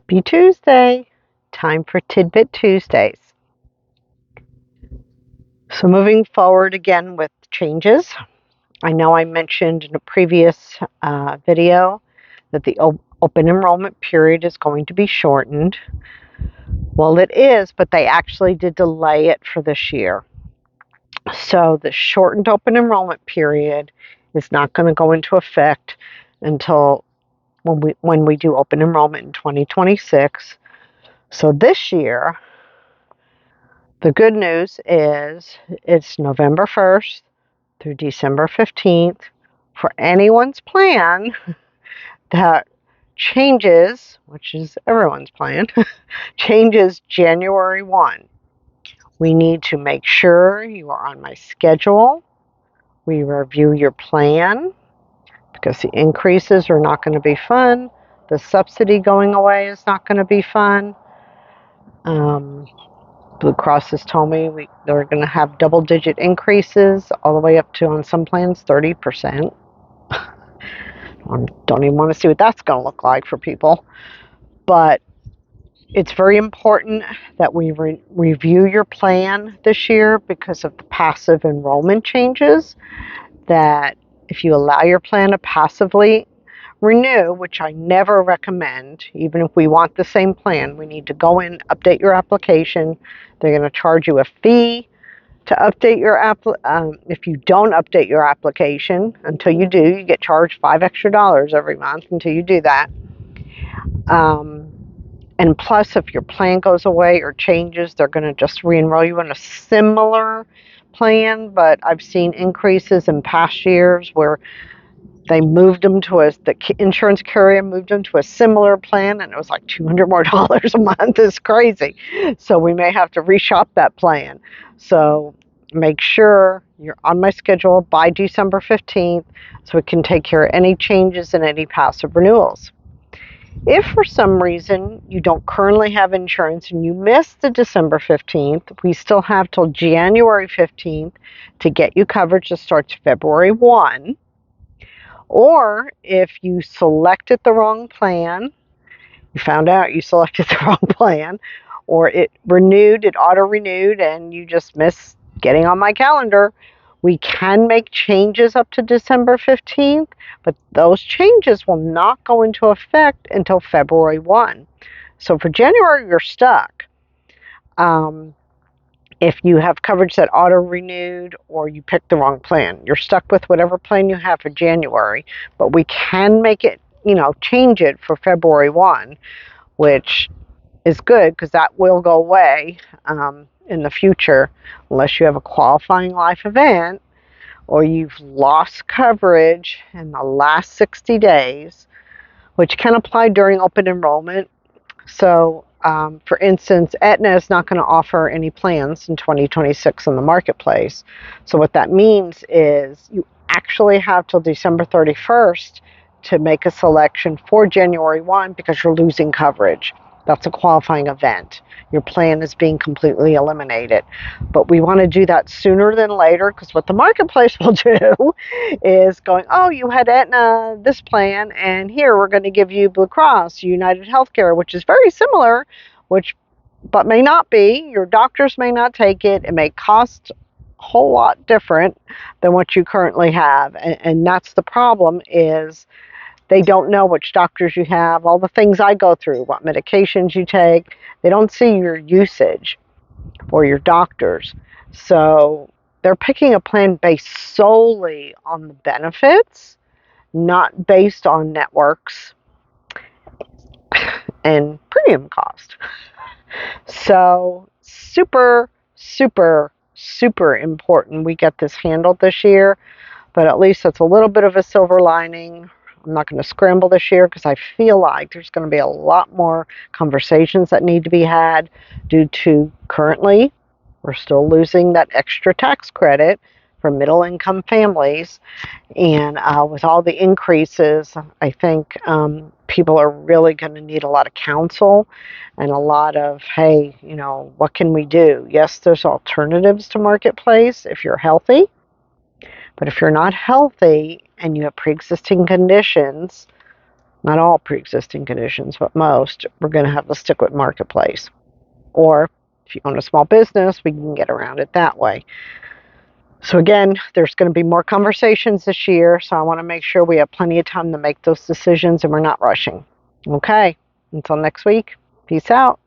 Happy Tuesday! Time for Tidbit Tuesdays. So moving forward again with changes. I know I mentioned in a previous video that the open enrollment period is going to be shortened. Well, it is, but they actually did delay it for this year. So the shortened open enrollment period is not going to go into effect until when we do open enrollment in 2026. So this year, the good news is it's November 1st through December 15th for anyone's plan that changes, which is everyone's plan, changes January 1. We need to make sure you are on my schedule. We review your plan because the increases are not going to be fun. The subsidy going away is not going to be fun. Blue Cross has told me they're going to have double-digit increases all the way up to, on some plans, 30%. I don't even want to see what that's going to look like for people. But it's very important that we review your plan this year because of the passive enrollment changes, that if you allow your plan to passively renew, which I never recommend, even if we want the same plan, we need to go in, update your application. They're going to charge you a fee to update your if you don't update your application. Until you do, you get charged $5 extra every month until you do that. And plus, if your plan goes away or changes, they're going to just re-enroll you in a similar plan. But I've seen increases in past years where they moved them to the insurance carrier moved them to a similar plan, and it was like $200 more a month. It's crazy. So we may have to reshop that plan. So make sure you're on my schedule by December 15th so we can take care of any changes and any passive renewals. If for some reason you don't currently have insurance and you missed the December 15th, we still have till January 15th to get you coverage that starts February 1. Or if you selected the wrong plan, you found out you selected the wrong plan, or it auto-renewed, and you just missed getting on my calendar, we can make changes up to December 15th, but those changes will not go into effect until February 1. So for January, you're stuck. If you have coverage that auto-renewed or you picked the wrong plan, you're stuck with whatever plan you have for January, but we can make it, change it for February 1, which is good because that will go away in the future unless you have a qualifying life event or you've lost coverage in the last 60 days, which can apply during open enrollment. So, for instance, Aetna is not going to offer any plans in 2026 in the marketplace. So what that means is you actually have till December 31st to make a selection for January 1 because you're losing coverage. That's a qualifying event. Your plan is being completely eliminated. But we want to do that sooner than later because what the marketplace will do is going, oh, you had Aetna, this plan, and here we're going to give you Blue Cross, United Healthcare, which is very similar, but may not be. Your doctors may not take it. It may cost a whole lot different than what you currently have. And that's the problem is they don't know which doctors you have, all the things I go through, what medications you take. They don't see your usage or your doctors. So they're picking a plan based solely on the benefits, not based on networks and premium cost. So super, super, super important we get this handled this year, but at least it's a little bit of a silver lining. I'm not going to scramble this year because I feel like there's going to be a lot more conversations that need to be had due to currently we're still losing that extra tax credit for middle-income families. And with all the increases, I think people are really going to need a lot of counsel and a lot of, hey, what can we do? Yes, there's alternatives to marketplace if you're healthy. But if you're not healthy and you have pre-existing conditions, Not all pre-existing conditions, but most, we're going to have to stick with marketplace. Or if you own a small business, we can get around it that way. So again, there's going to be more conversations this year, so I want to make sure we have plenty of time to make those decisions and we're not rushing. Okay, until next week, peace out.